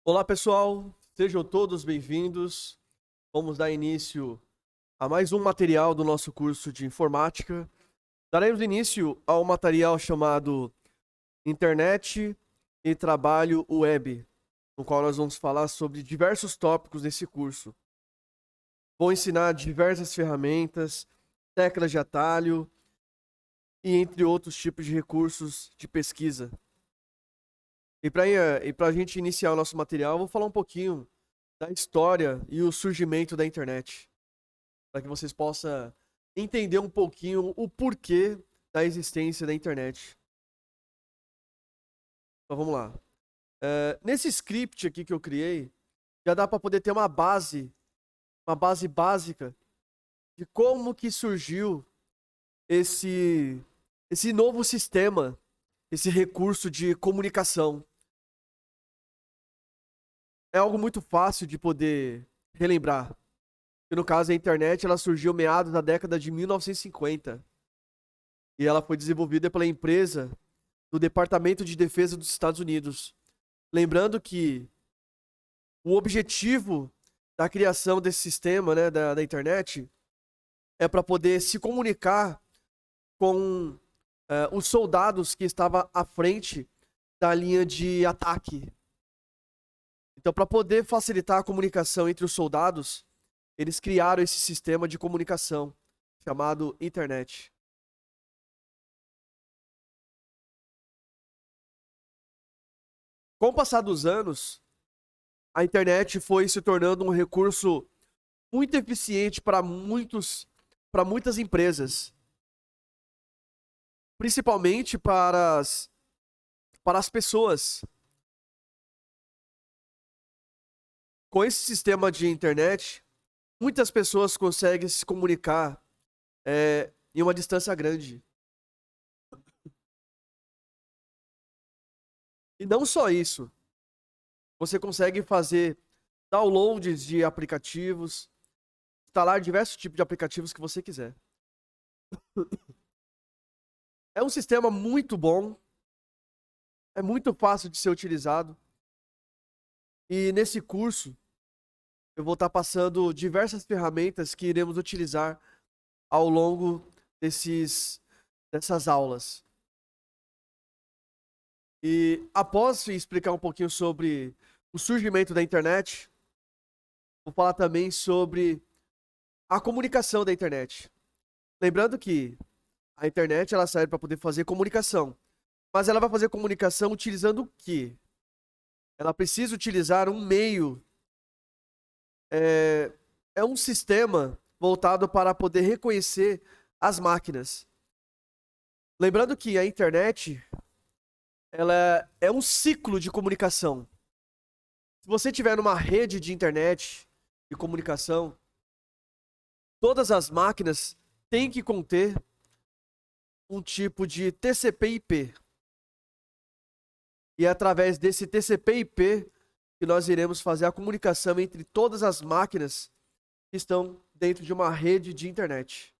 Olá, pessoal, sejam todos bem-vindos. Vamos dar início a mais um material do nosso curso de informática. Daremos início ao material chamado Internet e Trabalho Web, no qual nós vamos falar sobre diversos tópicos desse curso. Vou ensinar diversas ferramentas, teclas de atalho e entre outros tipos de recursos de pesquisa. E para a gente iniciar o nosso material, eu vou falar um pouquinho da história e o surgimento da internet, para que vocês possam entender um pouquinho o porquê da existência da internet. Então vamos lá. Nesse script aqui que eu criei, já dá para poder ter uma base básica de como que surgiu esse esse novo sistema, esse recurso de comunicação. É algo muito fácil de poder relembrar. Que no caso a internet, ela surgiu meados da década de 1950 e ela foi desenvolvida pela empresa do Departamento de Defesa dos Estados Unidos. Lembrando que o objetivo da criação desse sistema, né, da internet, é para poder se comunicar com os soldados que estavam à frente da linha de ataque. Então, para poder facilitar a comunicação entre os soldados, eles criaram esse sistema de comunicação chamado internet. Com o passar dos anos, a internet foi se tornando um recurso muito eficiente para muitas empresas, principalmente para as pessoas. Com esse sistema de internet, muitas pessoas conseguem se comunicar em uma distância grande. E não só isso, você consegue fazer downloads de aplicativos, instalar diversos tipos de aplicativos que você quiser. É um sistema muito bom, é muito fácil de ser utilizado. E nesse curso, eu vou estar passando diversas ferramentas que iremos utilizar ao longo dessas aulas. E após explicar um pouquinho sobre o surgimento da internet, vou falar também sobre a comunicação da internet. Lembrando que a internet ela serve para poder fazer comunicação, mas ela vai fazer comunicação utilizando o quê? Ela precisa utilizar um meio, é, é um sistema voltado para poder reconhecer as máquinas. Lembrando que a internet ela é um ciclo de comunicação. Se você tiver numa rede de internet de comunicação, todas as máquinas têm que conter um tipo de TCP/IP. E é através desse TCP/IP que nós iremos fazer a comunicação entre todas as máquinas que estão dentro de uma rede de internet.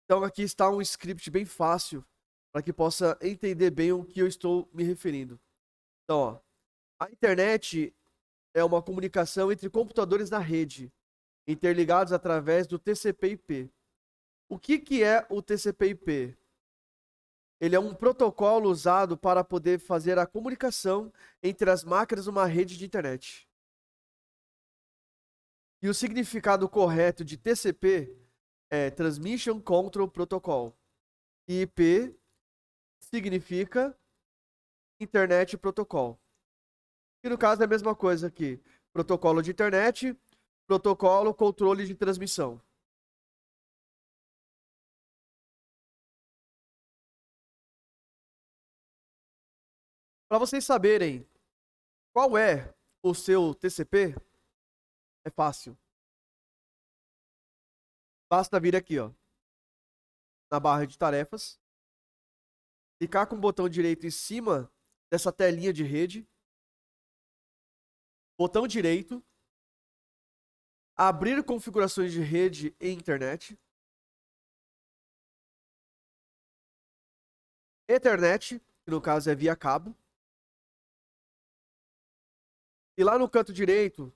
Então aqui está um script bem fácil para que possa entender bem o que eu estou me referindo. Então, ó, a internet é uma comunicação entre computadores na rede, interligados através do TCP/IP. O que é o TCP/IP? Ele é um protocolo usado para poder fazer a comunicação entre as máquinas numa rede de internet. E o significado correto de TCP é Transmission Control Protocol. E IP significa Internet Protocol. E no caso é a mesma coisa aqui. Protocolo de internet, protocolo controle de transmissão. Para vocês saberem qual é o seu TCP, é fácil. Basta vir aqui, ó, na barra de tarefas, clicar com o botão direito em cima dessa telinha de rede, botão direito, abrir configurações de rede e internet, Ethernet, que no caso é via cabo, E lá no canto direito,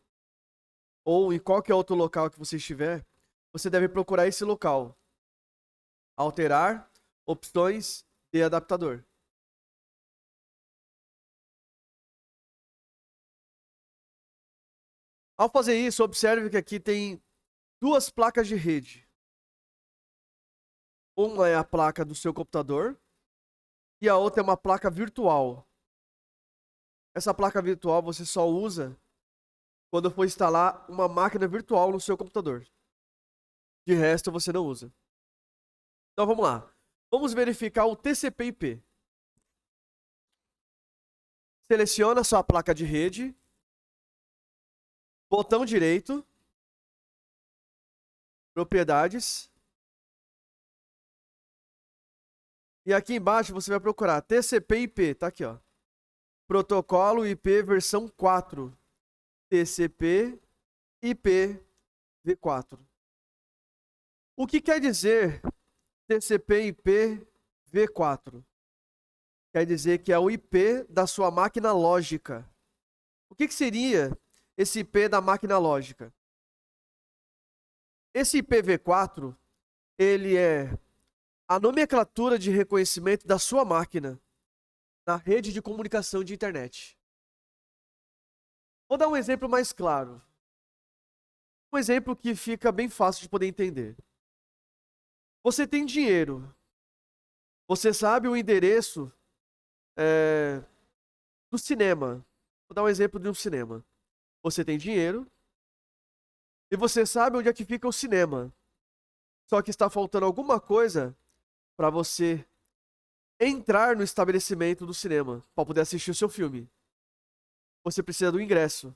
ou em qualquer outro local que você estiver, você deve procurar esse local. Alterar opções de adaptador. Ao fazer isso, observe que aqui tem duas placas de rede. Uma é a placa do seu computador e a outra é uma placa virtual. Essa placa virtual você só usa quando for instalar uma máquina virtual no seu computador. De resto, você não usa. Então vamos lá. Vamos verificar o TCP/IP. Seleciona a sua placa de rede, botão direito, propriedades. E aqui embaixo você vai procurar TCP/IP, tá aqui, ó. Protocolo IP versão 4. TCP/IP v4. O que quer dizer TCP/IP v4? Quer dizer que é o IP da sua máquina lógica. O que seria esse IP da máquina lógica? Esse IPv4, ele é a nomenclatura de reconhecimento da sua máquina na rede de comunicação de internet. Vou dar um exemplo mais claro. Um exemplo que fica bem fácil de poder entender. Você tem dinheiro. Você sabe o endereço do cinema. Vou dar um exemplo de um cinema. Você tem dinheiro e você sabe onde é que fica o cinema. Só que está faltando alguma coisa para você entrar no estabelecimento do cinema para poder assistir o seu filme. Você precisa do ingresso.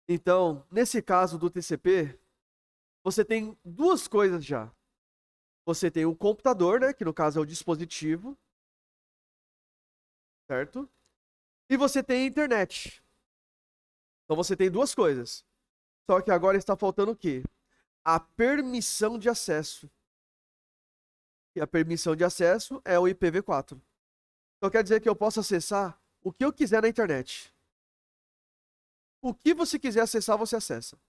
Então, nesse caso do TCP, você tem duas coisas já. Você tem o computador, né, que no caso é o dispositivo, certo? E você tem a internet. Então você tem duas coisas. Só que agora está faltando o quê? A permissão de acesso. E a permissão de acesso é o IPv4. Então quer dizer que eu posso acessar o que eu quiser na internet. O que você quiser acessar, você acessa.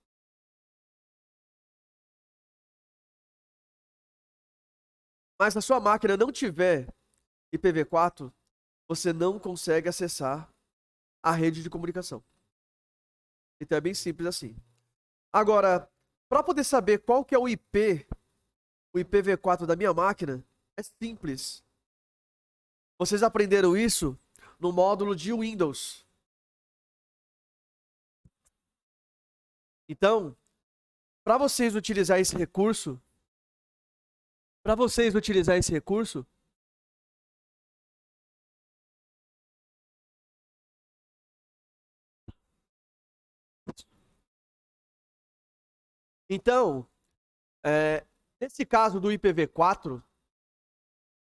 Mas se a sua máquina não tiver IPv4, você não consegue acessar a rede de comunicação. Então é bem simples assim. Agora, para poder saber qual que é o IP, o IPv4 da minha máquina, é simples. Vocês aprenderam isso no módulo de Windows. Então, para vocês utilizar esse recurso, então, nesse caso do IPv4,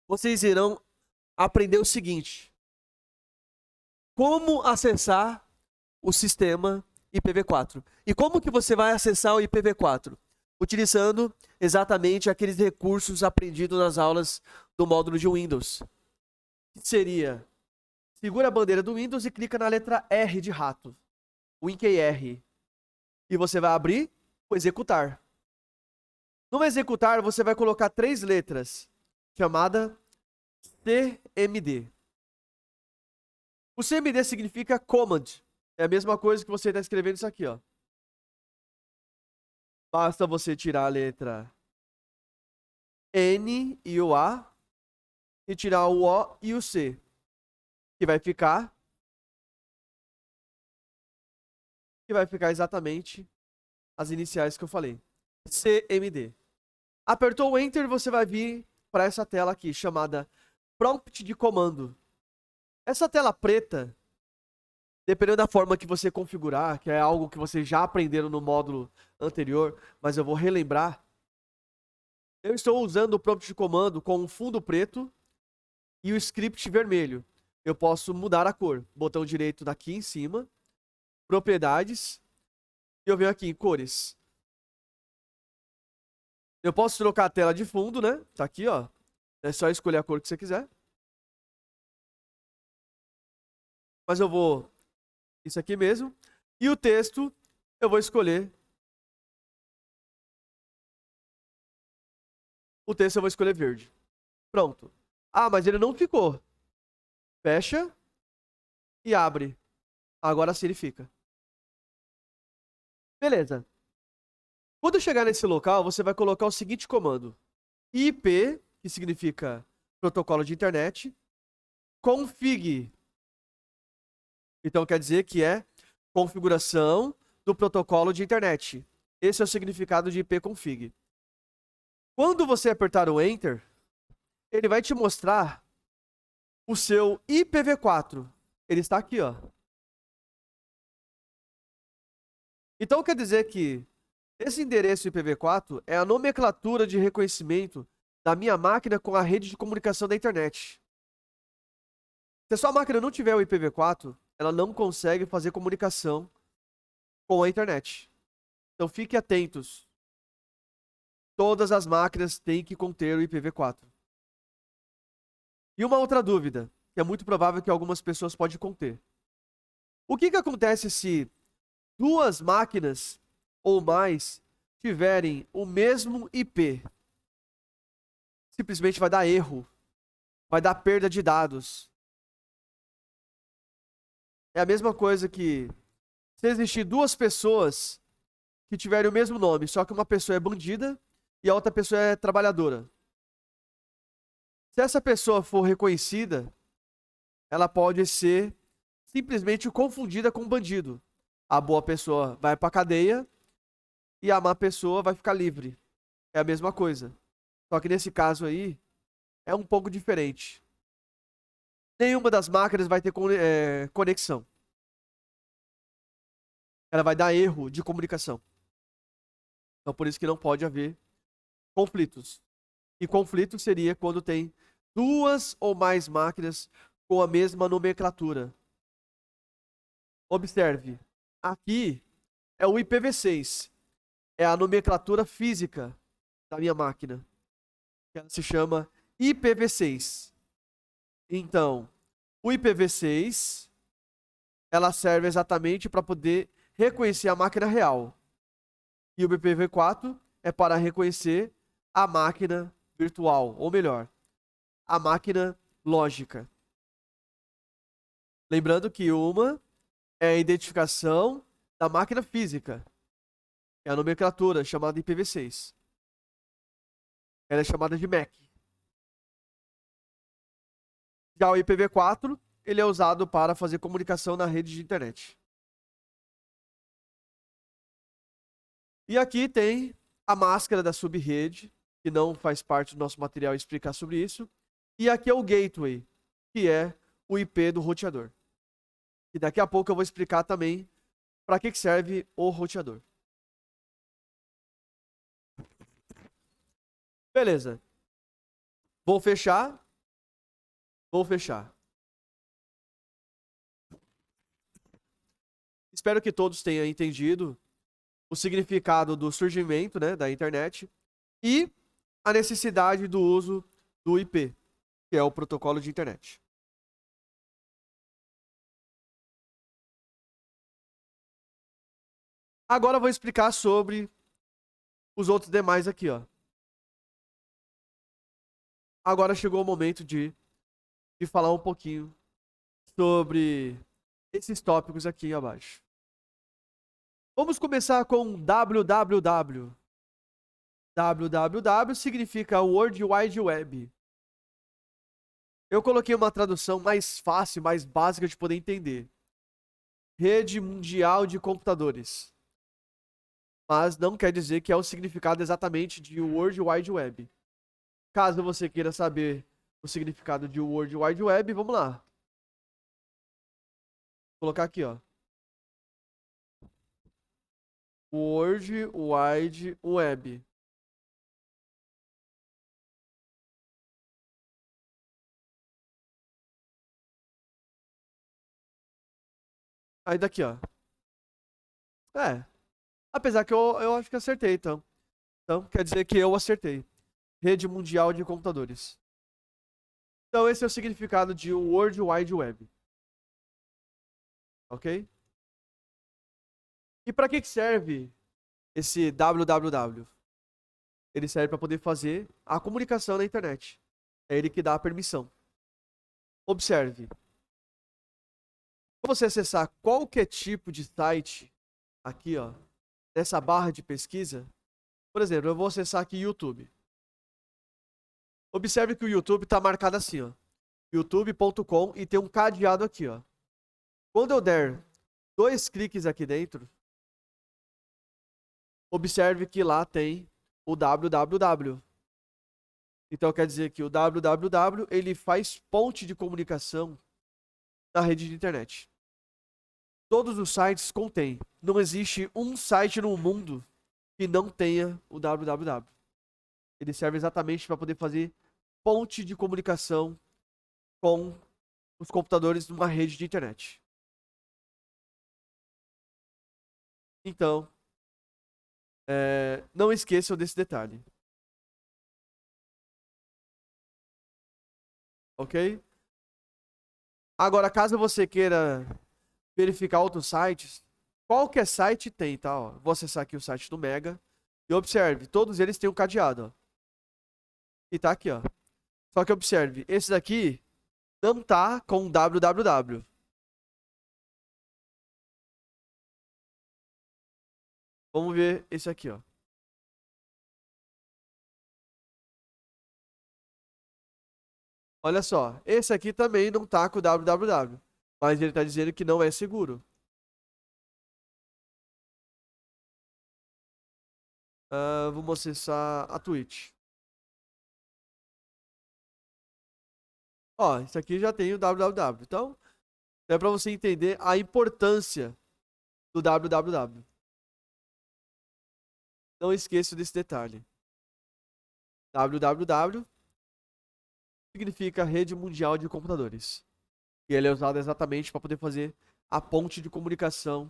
vocês irão aprender o seguinte: como acessar o sistema IPv4. E como que você vai acessar o IPv4? Utilizando exatamente aqueles recursos aprendidos nas aulas do módulo de Windows. Que seria, segura a bandeira do Windows e clica na letra R de rato. WinKR. E você vai abrir o executar. No executar, você vai colocar 3 letras, chamada CMD. O CMD significa Command. É a mesma coisa que você está escrevendo isso aqui, ó. Basta você tirar a letra N e o A e tirar o O e o C, que vai ficar exatamente as iniciais que eu falei. CMD. Apertou o Enter, você vai vir para essa tela aqui, chamada Prompt de comando. Essa tela preta, dependendo da forma que você configurar, que é algo que vocês já aprenderam no módulo anterior, mas eu vou relembrar. Eu estou usando o prompt de comando com um fundo preto e o script vermelho. Eu posso mudar a cor. Botão direito daqui em cima, propriedades, e eu venho aqui em cores. Eu posso trocar a tela de fundo, né? Tá aqui, ó. É só escolher a cor que você quiser. Mas eu vou isso aqui mesmo. E o texto, eu vou escolher. O texto eu vou escolher verde. Pronto. Ah, mas ele não ficou. Fecha e abre. Agora sim ele fica. Beleza. Quando chegar nesse local, você vai colocar o seguinte comando. IP, que significa protocolo de internet, config. Então quer dizer que é configuração do protocolo de internet. Esse é o significado de ipconfig. Quando você apertar o Enter, ele vai te mostrar o seu IPv4. Ele está aqui, ó. Então quer dizer que esse endereço IPv4 é a nomenclatura de reconhecimento da minha máquina com a rede de comunicação da internet. Se a sua máquina não tiver o IPv4, ela não consegue fazer comunicação com a internet. Então fiquem atentos. Todas as máquinas têm que conter o IPv4. E uma outra dúvida, que é muito provável que algumas pessoas podem conter. O que acontece se duas máquinas ou mais tiverem o mesmo IP? Simplesmente vai dar erro. Vai dar perda de dados. É a mesma coisa que se existir duas pessoas que tiverem o mesmo nome, só que uma pessoa é bandida e a outra pessoa é trabalhadora. Se essa pessoa for reconhecida, ela pode ser simplesmente confundida com um bandido. A boa pessoa vai para cadeia e a má pessoa vai ficar livre. É a mesma coisa. Só que nesse caso aí, é um pouco diferente. Nenhuma das máquinas vai ter conexão. Ela vai dar erro de comunicação. Então por isso que não pode haver conflitos. E conflito seria quando tem duas ou mais máquinas com a mesma nomenclatura. Observe, aqui é o IPv6. É a nomenclatura física da minha máquina. Ela se chama IPv6. Então, o IPv6, ela serve exatamente para poder reconhecer a máquina real. E o IPv4 é para reconhecer a máquina virtual, ou melhor, a máquina lógica. Lembrando que uma é a identificação da máquina física. É a nomenclatura chamada IPv6. Ela é chamada de MAC. Já o IPv4, ele é usado para fazer comunicação na rede de internet. E aqui tem a máscara da subrede, que não faz parte do nosso material explicar sobre isso. E aqui é o gateway, que é o IP do roteador. E daqui a pouco eu vou explicar também para que serve o roteador. Beleza. Vou fechar. Vou fechar. Espero que todos tenham entendido o significado do surgimento, né, da internet e a necessidade do uso do IP, que é o protocolo de internet. Agora eu vou explicar sobre os outros demais aqui, ó. Agora chegou o momento de falar um pouquinho sobre esses tópicos aqui abaixo. Vamos começar com www. www significa World Wide Web. Eu coloquei uma tradução mais fácil, mais básica de poder entender. Rede Mundial de Computadores. Mas não quer dizer que é o significado exatamente de World Wide Web. Caso você queira saber o significado de World Wide Web, vamos lá. Vou colocar aqui, ó. World Wide Web. Aí daqui, ó. Apesar que eu acho que acertei, então. Então, quer dizer que eu acertei. Rede Mundial de Computadores. Então, esse é o significado de World Wide Web. Ok? E para que serve esse www? Ele serve para poder fazer a comunicação na internet. É ele que dá a permissão. Observe. Quando você acessar qualquer tipo de site, aqui, ó, nessa barra de pesquisa, por exemplo, eu vou acessar aqui YouTube. Observe que o YouTube está marcado assim, ó, youtube.com, e tem um cadeado aqui, ó. Quando eu der 2 cliques aqui dentro, observe que lá tem o www. Então quer dizer que o www ele faz ponte de comunicação na rede de internet. Todos os sites contêm. Não existe um site no mundo que não tenha o www. Ele serve exatamente para poder fazer ponte de comunicação com os computadores numa rede de internet. Então, não esqueçam desse detalhe. Ok? Agora, caso você queira verificar outros sites, qualquer site tem, tá? Ó, vou acessar aqui o site do Mega e observe, todos eles têm um cadeado, ó. E tá aqui, ó. Só que observe, esse daqui não tá com www. Vamos ver esse aqui, ó. Olha só, esse aqui também não tá com www, mas ele tá dizendo que não é seguro. Vamos acessar a Twitch. Ó, isso aqui já tem o www. Então, é para você entender a importância do www. Não esqueça desse detalhe. www significa Rede Mundial de Computadores. E ele é usado exatamente para poder fazer a ponte de comunicação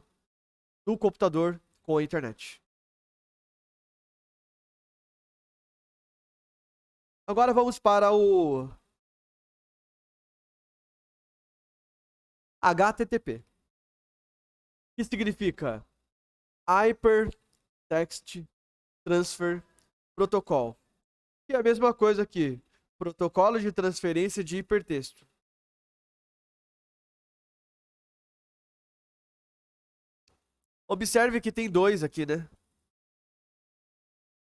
do computador com a internet. Agora vamos para o HTTP, que significa Hypertext Transfer Protocol, que é a mesma coisa que protocolo de transferência de hipertexto. Observe que tem 2 aqui, né?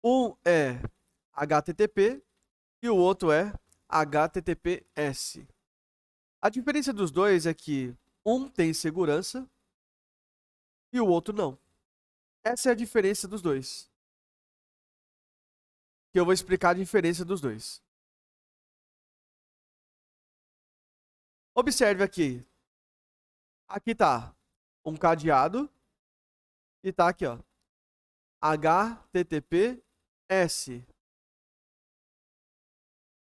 Um é HTTP e o outro é HTTPS. A diferença dos dois é que um tem segurança e o outro não. Essa é a diferença dos dois. Que eu vou explicar a diferença dos dois. Observe aqui. Aqui tá um cadeado e tá aqui, ó. HTTPS.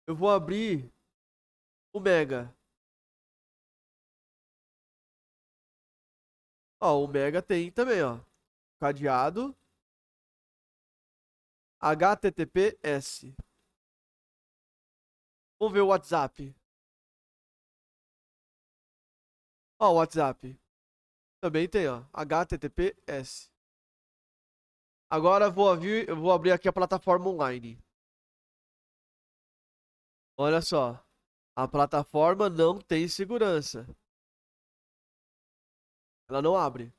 Eu vou abrir o Mega. Ó, o Mega tem também, ó. Cadeado HTTPS. Vamos ver o WhatsApp. Ó, o WhatsApp. Também tem, ó. HTTPS. Agora eu vou abrir aqui a plataforma online. Olha só. A plataforma não tem segurança. Ela não abre.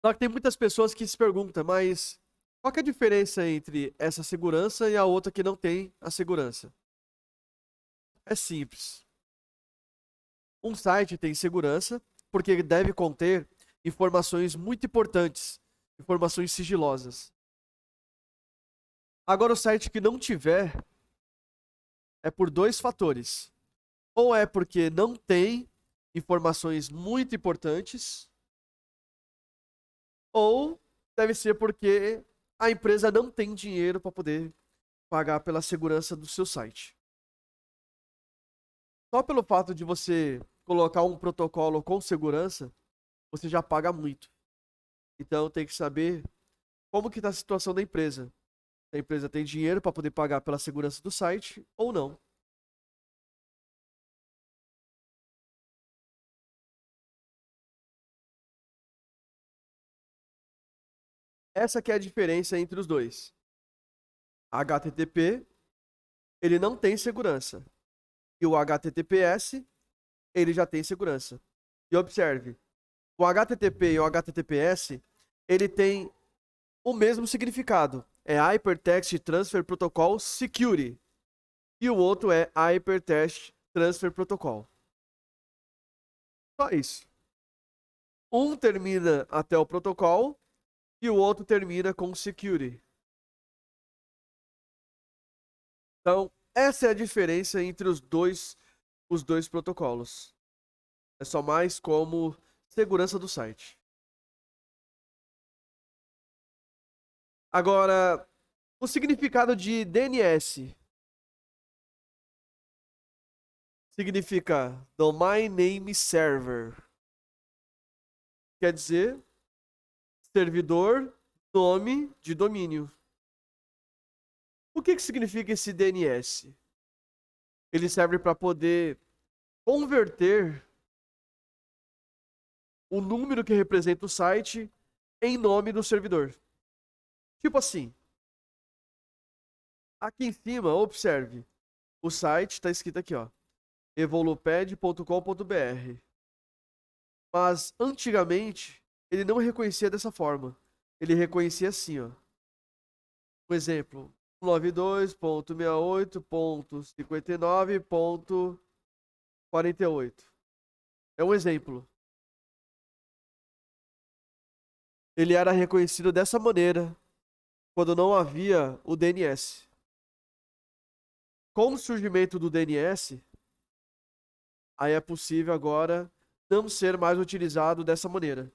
Só que tem muitas pessoas que se perguntam, mas qual que é a diferença entre essa segurança e a outra que não tem a segurança? É simples. Um site tem segurança porque ele deve conter informações muito importantes, informações sigilosas. Agora, o site que não tiver é por 2 fatores. Ou é porque não tem informações muito importantes, ou deve ser porque a empresa não tem dinheiro para poder pagar pela segurança do seu site. Só pelo fato de você colocar um protocolo com segurança, você já paga muito. Então tem que saber como que está a situação da empresa. Se a empresa tem dinheiro para poder pagar pela segurança do site ou não. Essa que é a diferença entre os dois. HTTP, ele não tem segurança. E o HTTPS, ele já tem segurança. E observe, o HTTP e o HTTPS, ele tem o mesmo significado. É Hypertext Transfer Protocol Security. E o outro é Hypertext Transfer Protocol. Só isso. Um termina até o protocolo e o outro termina com security. Então, essa é a diferença entre os dois protocolos. É só mais como segurança do site. Agora, o significado de DNS significa Domain Name Server. Quer dizer, servidor nome de domínio. O que significa esse DNS? Ele serve para poder converter o número que representa o site em nome do servidor. Tipo assim, aqui em cima, observe, o site está escrito aqui, ó, evoluped.com.br. Mas antigamente ele não reconhecia dessa forma. Ele reconhecia assim, ó. Por exemplo, 192.68.59.48. É um exemplo. Ele era reconhecido dessa maneira quando não havia o DNS. Com o surgimento do DNS, aí é possível agora não ser mais utilizado dessa maneira.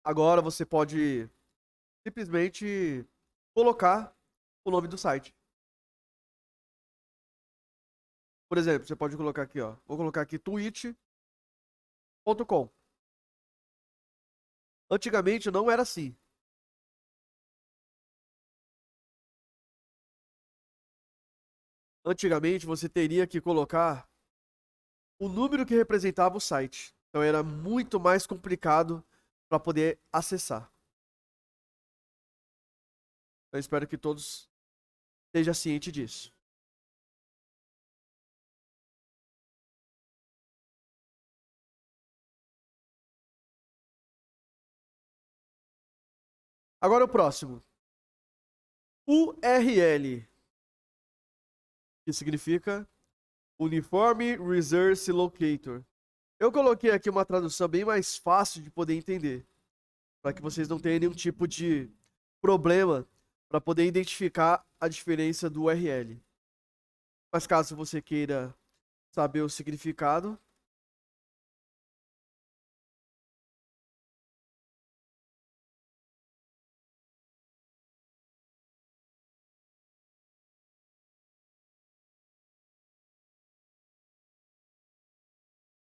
Agora você pode simplesmente colocar o nome do site. Por exemplo, você pode colocar aqui, ó. Vou colocar aqui twitch.com. Antigamente não era assim. Antigamente você teria que colocar o número que representava o site. Então era muito mais complicado para poder acessar. Eu espero que todos estejam cientes disso. Agora o próximo. URL, que significa Uniform Resource Locator. Eu coloquei aqui uma tradução bem mais fácil de poder entender, para que vocês não tenham nenhum tipo de problema para poder identificar a diferença do URL. Mas caso você queira saber o significado,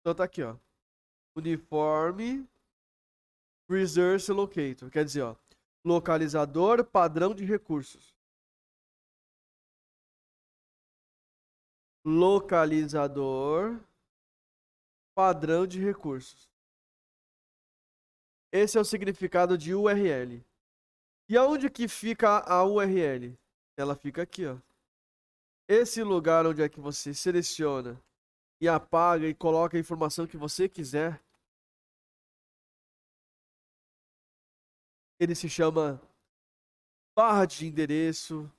então tá aqui, ó. Uniform Resource Locator, quer dizer, ó, localizador padrão de recursos. Localizador padrão de recursos. Esse é o significado de URL. E aonde que fica a URL? Ela fica aqui, ó. Esse lugar onde é que você seleciona e apaga e coloca a informação que você quiser, ele se chama barra de endereço,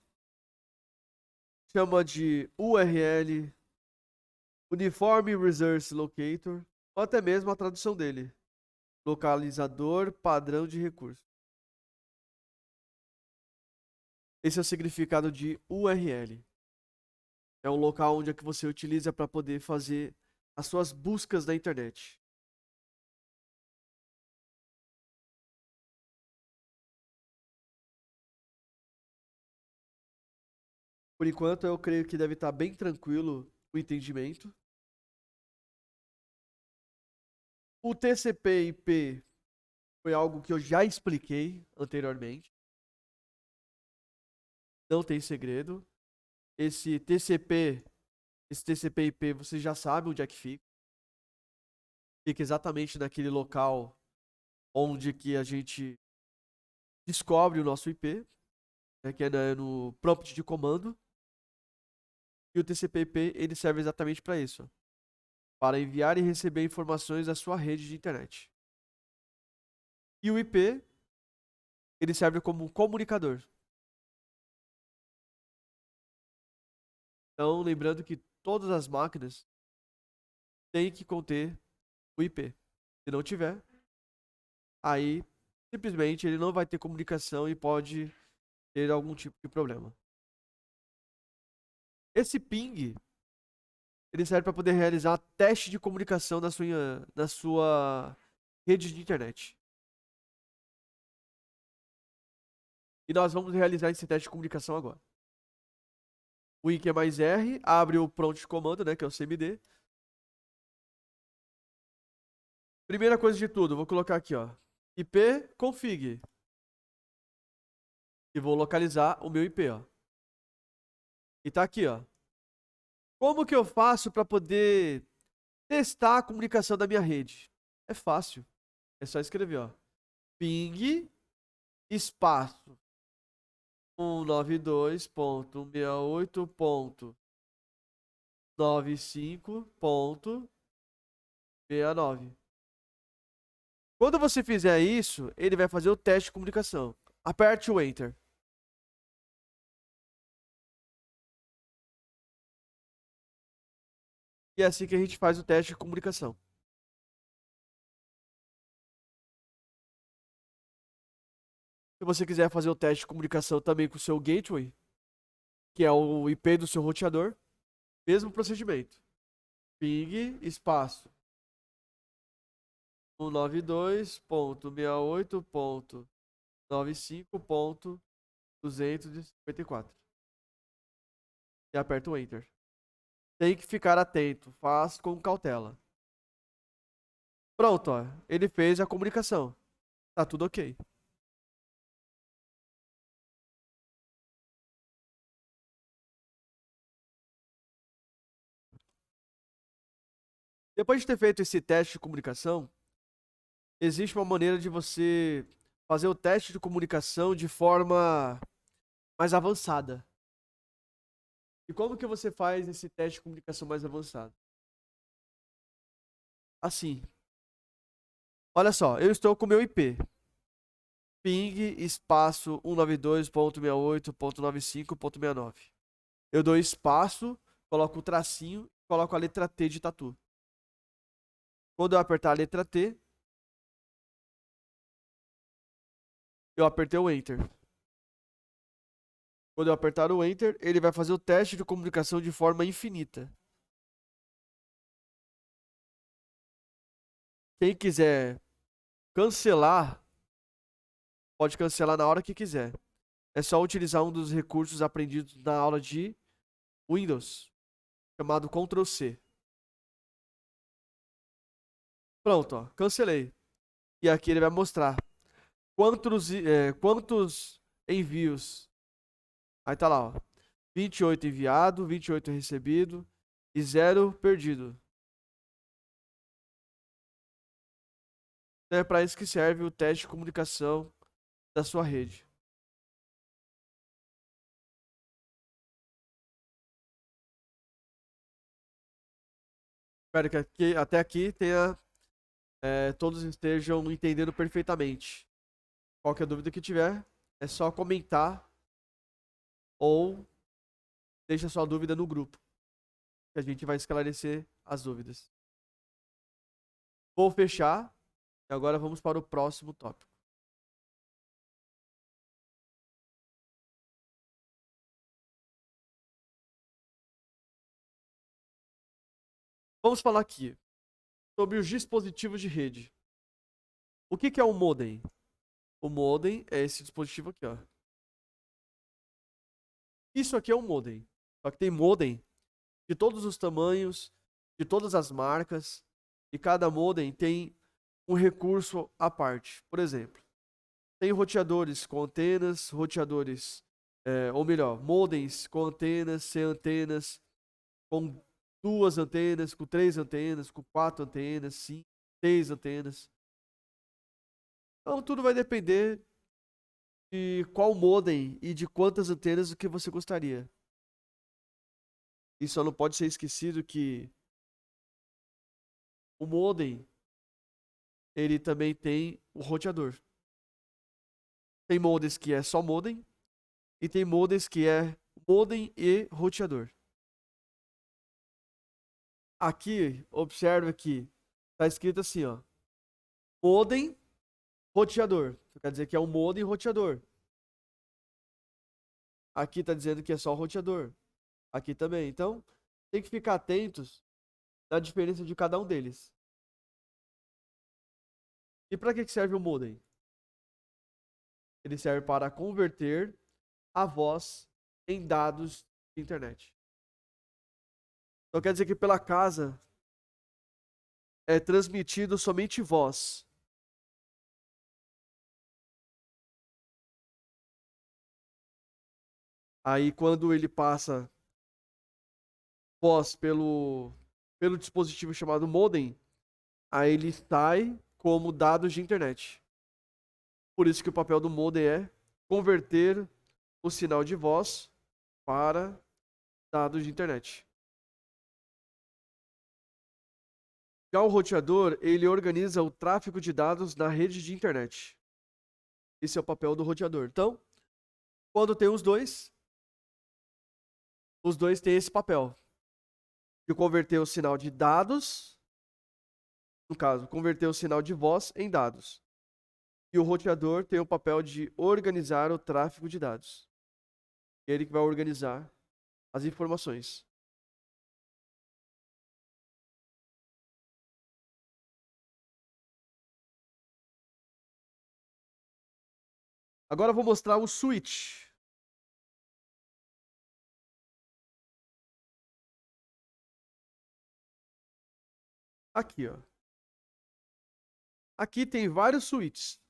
chama de URL, Uniform Resource Locator, ou até mesmo a tradução dele, localizador padrão de recurso. Esse é o significado de URL. É um local onde é que você utiliza para poder fazer as suas buscas na internet. Por enquanto, eu creio que deve estar bem tranquilo o entendimento. O TCP/IP foi algo que eu já expliquei anteriormente. Não tem segredo. Esse TCP/IP, você já sabe onde é que fica. fica exatamente naquele local onde que a gente descobre o nosso IP, né, que é no prompt de comando. E o TCP/IP ele serve exatamente para isso, ó, para enviar e receber informações da sua rede de internet. E o IP ele serve como um comunicador. Então, lembrando que todas as máquinas têm que conter o IP. Se não tiver, aí simplesmente ele não vai ter comunicação e pode ter algum tipo de problema. Esse ping ele serve para poder realizar teste de comunicação na sua rede de internet. E nós vamos realizar esse teste de comunicação agora. O INC é mais R, abre o prompt de comando, né, que é o CMD. Primeira coisa de tudo, vou colocar aqui, ó, IP config. E vou localizar o meu IP, ó. E tá aqui, ó. Como que eu faço para poder testar a comunicação da minha rede? É fácil. É só escrever, ó. Ping espaço 192.168.95.69. Quando você fizer isso, ele vai fazer o teste de comunicação. Aperte o Enter. E é assim que a gente faz o teste de comunicação. Se você quiser fazer o teste de comunicação também com o seu gateway, que é o IP do seu roteador, mesmo procedimento. Ping espaço 192.168.95.254. E aperta o Enter. Tem que ficar atento, faz com cautela. Pronto, ó. Ele fez a comunicação. Tá tudo ok. Depois de ter feito esse teste de comunicação, existe uma maneira de você fazer o teste de comunicação de forma mais avançada. E como que você faz esse teste de comunicação mais avançado? Assim. Olha só, eu estou com o meu IP. Ping espaço 192.168.95.69. Eu dou espaço, coloco o tracinho, coloco a letra T de tatu. Quando eu apertar a letra T, eu apertei o Enter. Quando eu apertar o Enter, ele vai fazer o teste de comunicação de forma infinita. Quem quiser cancelar, pode cancelar na hora que quiser. É só utilizar um dos recursos aprendidos na aula de Windows, chamado Ctrl C. Pronto, ó, cancelei. E aqui ele vai mostrar quantos envios. Aí tá lá, ó. 28 enviado, 28 recebido e 0 perdido. É para isso que serve o teste de comunicação da sua rede. Espero que até aqui todos estejam entendendo perfeitamente. Qualquer dúvida que tiver, é só comentar ou deixa sua dúvida no grupo, que a gente vai esclarecer as dúvidas. Vou fechar e agora vamos para o próximo tópico. Vamos falar aqui sobre os dispositivos de rede. O que é um modem? O modem é esse dispositivo aqui, ó. Isso aqui é um modem. Só que tem modem de todos os tamanhos, de todas as marcas, e cada modem tem um recurso à parte. Por exemplo, tem roteadores com antenas, ou melhor, modems com antenas, sem antenas, com duas antenas, com três antenas, com quatro antenas, sim. 6 antenas. Então tudo vai depender de qual modem e de quantas antenas que você gostaria. E só não pode ser esquecido que o modem, ele também tem o roteador. Tem modems que é só modem e tem modems que é modem e roteador. Aqui, observe que tá escrito assim, ó. Modem, roteador. Isso quer dizer que é um modem e roteador. Aqui tá dizendo que é só roteador. Aqui também. Então, tem que ficar atentos na diferença de cada um deles. E para que serve o modem? Ele serve para converter a voz em dados de internet. Então quer dizer que pela casa é transmitido somente voz. Aí quando ele passa voz pelo dispositivo chamado modem, aí ele sai como dados de internet. Por isso que o papel do modem é converter o sinal de voz para dados de internet. Já o roteador, ele organiza o tráfego de dados na rede de internet. Esse é o papel do roteador. Então, quando tem os dois têm esse papel de converter o sinal de dados, no caso, converter o sinal de voz em dados. E o roteador tem o papel de organizar o tráfego de dados. Ele que vai organizar as informações. Agora eu vou mostrar o switch. Aqui, ó. Aqui tem vários switches.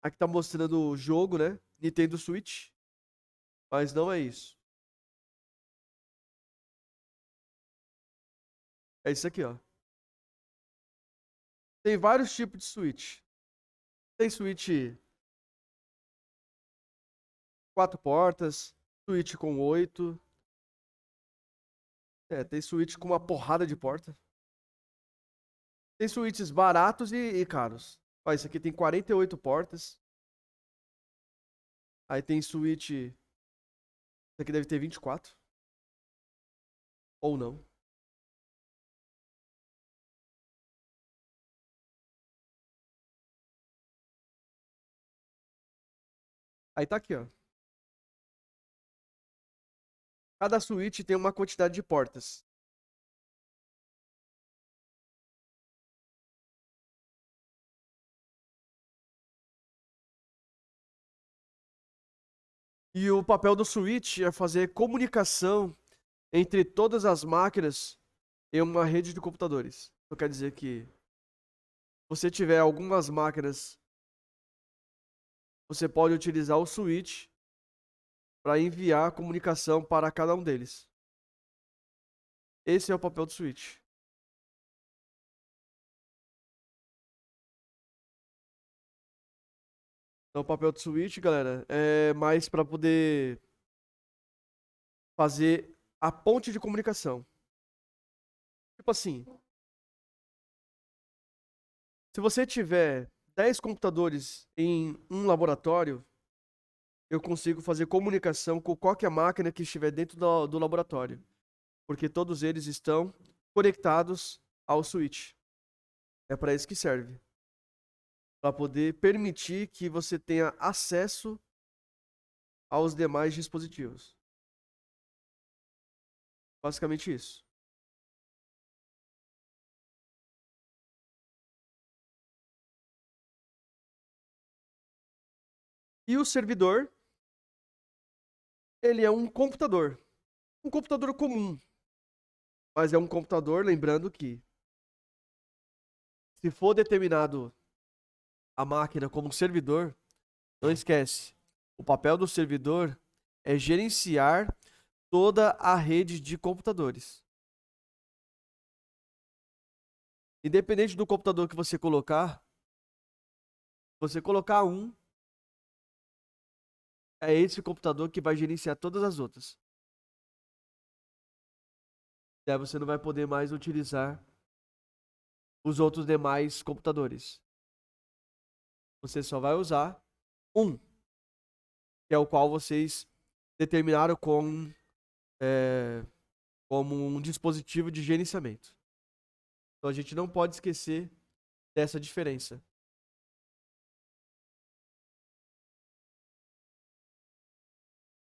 Aqui tá mostrando o jogo, né? Nintendo Switch. Mas não é isso. É isso aqui, ó. Tem vários tipos de switch. Tem switch 4 portas, switch com 8. Tem switch com uma porrada de porta. Tem switches baratos e caros. Ó, esse aqui tem 48 portas. Aí tem switch. Esse aqui deve ter 24. Ou não. Aí tá aqui, ó. Cada switch tem uma quantidade de portas. E o papel do switch é fazer comunicação entre todas as máquinas em uma rede de computadores. Isso quer dizer que se você tiver algumas máquinas, você pode utilizar o switch para enviar comunicação para cada um deles. Esse é o papel do switch. Então, o papel do switch, galera, é mais para poder fazer a ponte de comunicação. Tipo assim, se você tiver 10 computadores em um laboratório, eu consigo fazer comunicação com qualquer máquina que estiver dentro do laboratório, porque todos eles estão conectados ao switch. É para isso que serve, para poder permitir que você tenha acesso aos demais dispositivos. Basicamente isso. E o servidor, ele é um computador comum, mas é um computador, lembrando que se for determinado a máquina como servidor, não esquece, o papel do servidor é gerenciar toda a rede de computadores. Independente do computador que você colocar um, é esse computador que vai gerenciar todas as outras. Daí você não vai poder mais utilizar os outros demais computadores. Você só vai usar um, que é o qual vocês determinaram como um dispositivo de gerenciamento. Então a gente não pode esquecer dessa diferença.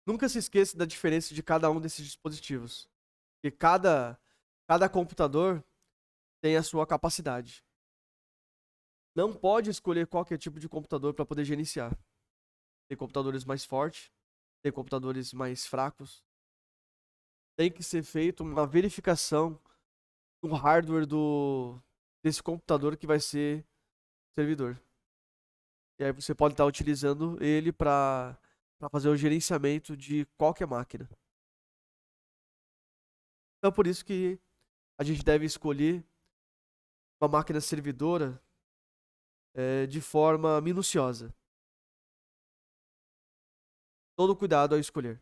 Nunca se esqueça da diferença de cada um desses dispositivos. Porque cada computador tem a sua capacidade. Não pode escolher qualquer tipo de computador para poder gerenciar. Tem computadores mais fortes, tem computadores mais fracos. Tem que ser feita uma verificação no hardware desse computador que vai ser servidor. E aí você pode estar utilizando ele para fazer o gerenciamento de qualquer máquina. Então por isso que a gente deve escolher uma máquina servidora de forma minuciosa. Todo cuidado ao escolher.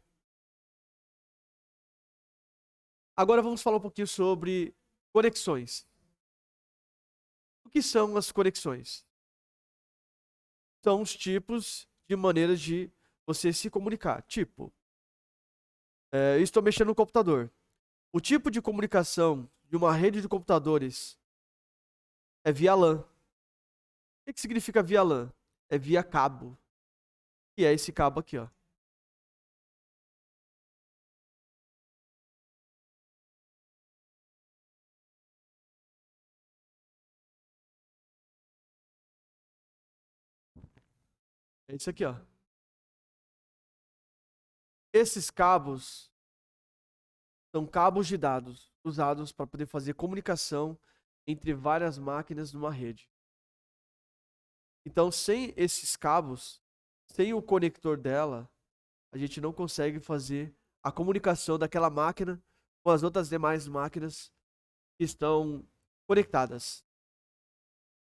Agora vamos falar um pouquinho sobre conexões. O que são as conexões? São os tipos de maneiras de você se comunicar. Tipo, eu estou mexendo no computador. O tipo de comunicação de uma rede de computadores é via LAN. O que significa via LAN? É via cabo. E é esse cabo aqui, ó. É isso aqui, ó. Esses cabos são cabos de dados usados para poder fazer comunicação entre várias máquinas numa rede. Então, sem esses cabos, sem o conector dela, a gente não consegue fazer a comunicação daquela máquina com as outras demais máquinas que estão conectadas.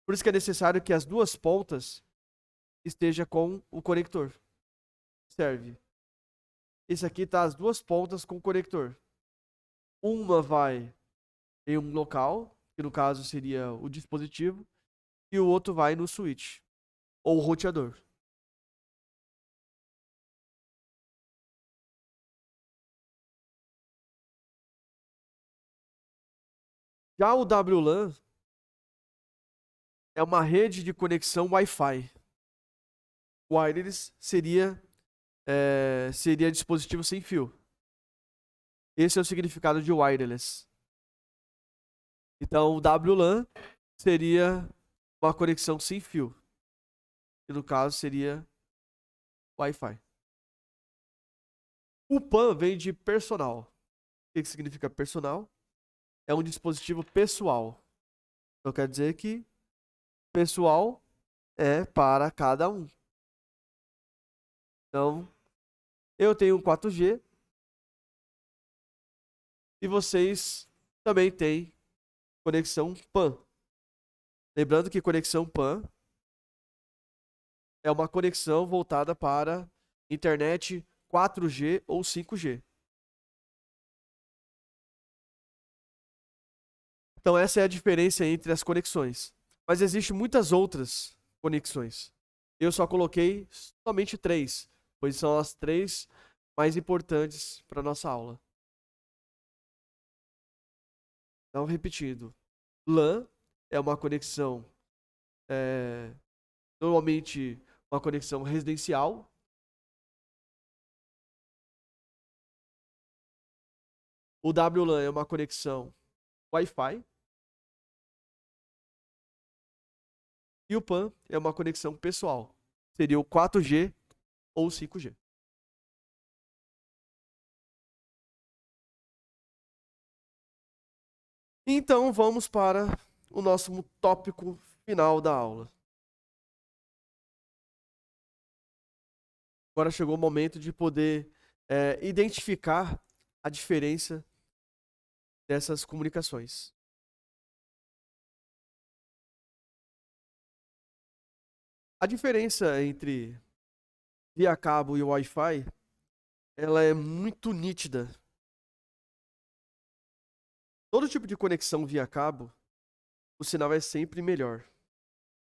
Por isso que é necessário que as duas pontas estejam com o conector. Serve. Esse aqui está as duas pontas com o conector. Uma vai em um local, que no caso seria o dispositivo, e o outro vai no switch, ou roteador. Já o WLAN é uma rede de conexão Wi-Fi. Wireless seria dispositivo sem fio. Esse é o significado de wireless. Então, o WLAN seria uma conexão sem fio. Que no caso seria Wi-Fi. O PAN vem de personal. O que significa personal? É um dispositivo pessoal. Então quer dizer que pessoal é para cada um. Então, eu tenho um 4G e vocês também têm conexão PAN. Lembrando que conexão PAN é uma conexão voltada para internet 4G ou 5G. Então essa é a diferença entre as conexões. Mas existem muitas outras conexões. Eu só coloquei somente 3, pois são as 3 mais importantes para nossa aula. Então, repetindo, LAN é uma conexão, normalmente uma conexão residencial. O WLAN é uma conexão Wi-Fi. E o PAN é uma conexão pessoal. Seria o 4G ou 5G. Então vamos para o nosso tópico final da aula. Agora chegou o momento de poder identificar a diferença dessas comunicações. A diferença entre via cabo e Wi-Fi, ela é muito nítida. Todo tipo de conexão via cabo, o sinal é sempre melhor,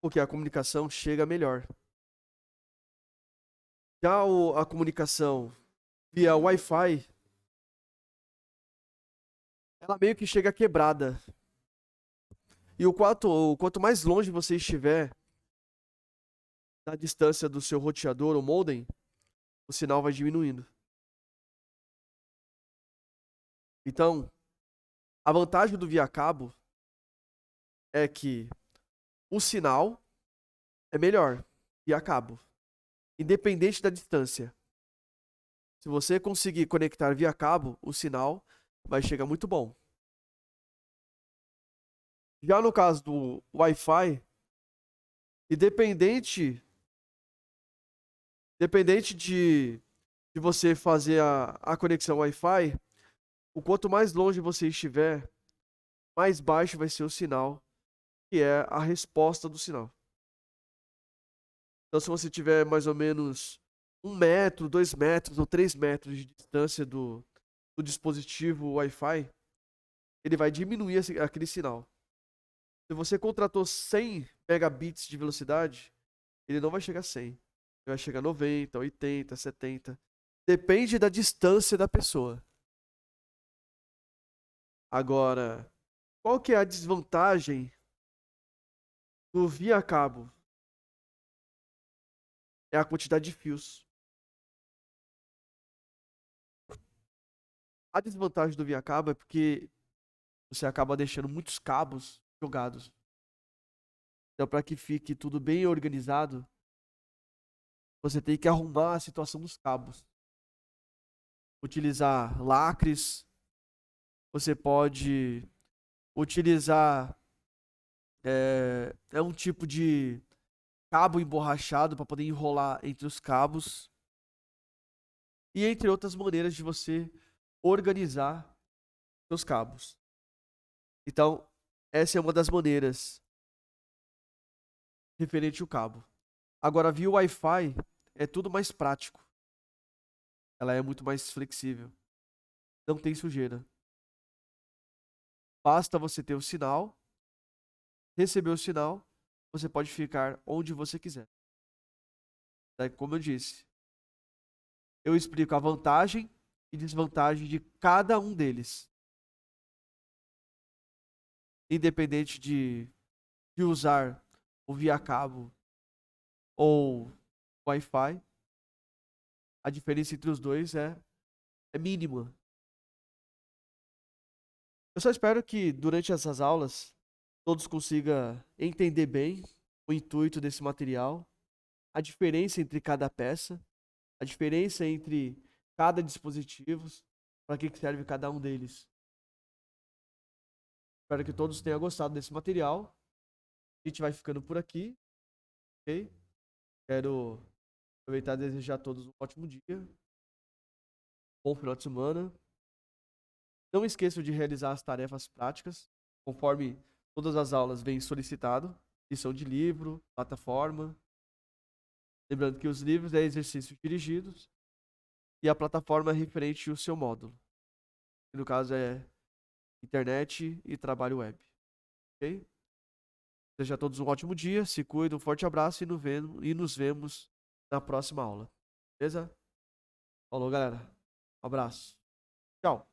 porque a comunicação chega melhor. Já a comunicação via Wi-Fi, ela meio que chega quebrada. E o quanto mais longe você estiver da distância do seu roteador ou modem, o sinal vai diminuindo. Então, a vantagem do via cabo é que o sinal é melhor via cabo, independente da distância. Se você conseguir conectar via cabo, o sinal vai chegar muito bom. Já no caso do Wi-Fi, independente de você fazer a conexão Wi-Fi, o quanto mais longe você estiver, mais baixo vai ser o sinal, que é a resposta do sinal. Então, se você tiver mais ou menos 1 metro, 2 metros ou 3 metros de distância do dispositivo Wi-Fi, ele vai diminuir aquele sinal. Se você contratou 100 megabits de velocidade, ele não vai chegar a 100. Ele vai chegar a 90, 80, 70. Depende da distância da pessoa. Agora, qual que é a desvantagem do via cabo? É a quantidade de fios. A desvantagem do via cabo é porque você acaba deixando muitos cabos jogados. Então, para que fique tudo bem organizado, você tem que arrumar a situação dos cabos. Utilizar lacres, você pode utilizar um tipo de cabo emborrachado para poder enrolar entre os cabos e entre outras maneiras de você organizar seus cabos. Então, essa é uma das maneiras referente ao cabo. Agora, via Wi-Fi é tudo mais prático. Ela é muito mais flexível. Não tem sujeira. Basta você ter o sinal, receber o sinal, você pode ficar onde você quiser. Daí, como eu disse, eu explico a vantagem e desvantagem de cada um deles. Independente de usar o via cabo ou Wi-Fi, a diferença entre os dois é mínima. Eu só espero que durante essas aulas todos consigam entender bem o intuito desse material, a diferença entre cada peça, a diferença entre cada dispositivo, para que serve cada um deles. Espero que todos tenham gostado desse material. A gente vai ficando por aqui, ok? Quero aproveitar e desejar a todos um ótimo dia, bom final de semana. Não esqueçam de realizar as tarefas práticas, conforme todas as aulas vêm solicitado, lição de livro, plataforma. Lembrando que os livros é exercícios dirigidos e a plataforma é referente ao seu módulo. Que no caso é internet e trabalho web. Ok? Desejo a todos um ótimo dia, se cuidem, um forte abraço e nos vemos na próxima aula. Beleza? Falou, galera. Um abraço. Tchau.